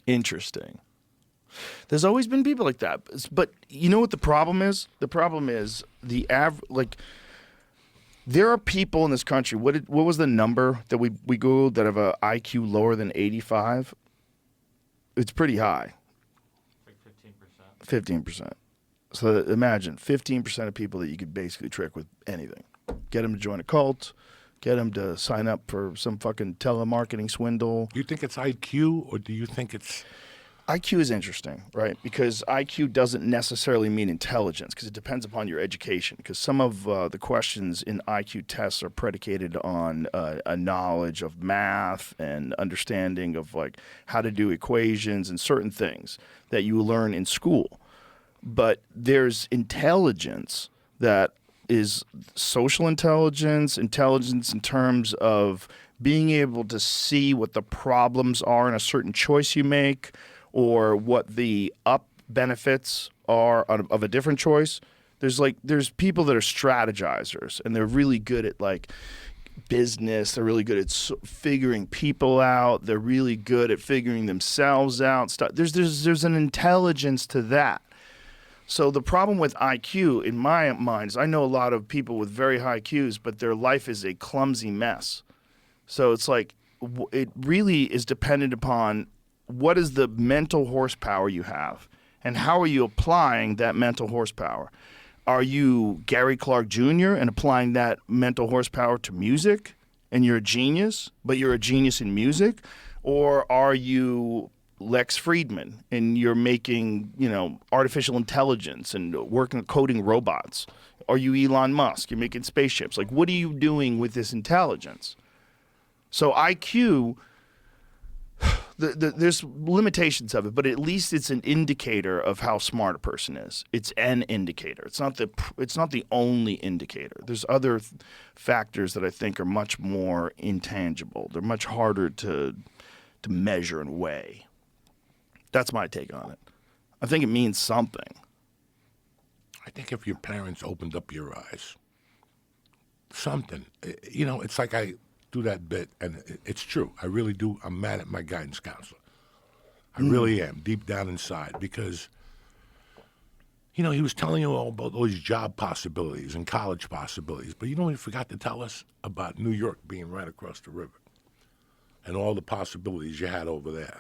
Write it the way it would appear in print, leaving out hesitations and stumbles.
Interesting. There's always been people like that, but you know what the problem is? The problem is there are people in this country. What was the number that we googled that have a IQ lower than 85? It's pretty high. Like 15%. 15%. So imagine 15% of people that you could basically trick with anything. Get them to join a cult. Get them to sign up for some fucking telemarketing swindle. Do you think it's IQ or do you think it's... IQ is interesting, right? Because IQ doesn't necessarily mean intelligence because it depends upon your education. Because some of the questions in IQ tests are predicated on a knowledge of math and understanding of like how to do equations and certain things that you learn in school. But there's intelligence that is social intelligence, intelligence in terms of being able to see what the problems are in a certain choice you make, or what the up benefits are of a different choice. There's people that are strategizers, and they're really good at like business. They're really good at figuring people out. They're really good at figuring themselves out. There's an intelligence to that. So the problem with IQ, in my mind, is I know a lot of people with very high IQs, but their life is a clumsy mess. So it's like it really is dependent upon what is the mental horsepower you have, and how are you applying that mental horsepower? Are you Gary Clark Jr. and applying that mental horsepower to music, and you're a genius, but you're a genius in music? Or are you Lex Friedman and you're making, artificial intelligence and coding robots? Are you Elon Musk? You're making spaceships. Like, what are you doing with this intelligence? So IQ... there's limitations of it, but at least it's an indicator of how smart a person is. It's an indicator. It's not the only indicator. There's other factors that I think are much more intangible. They're much harder to measure and weigh. That's my take on it. I think it means something. I think if your parents opened up your eyes, something. It's like I do that bit, and it's true. I really do. I'm mad at my guidance counselor. I really am, deep down inside, because, he was telling you all about those job possibilities and college possibilities, but he forgot to tell us about New York being right across the river and all the possibilities you had over there.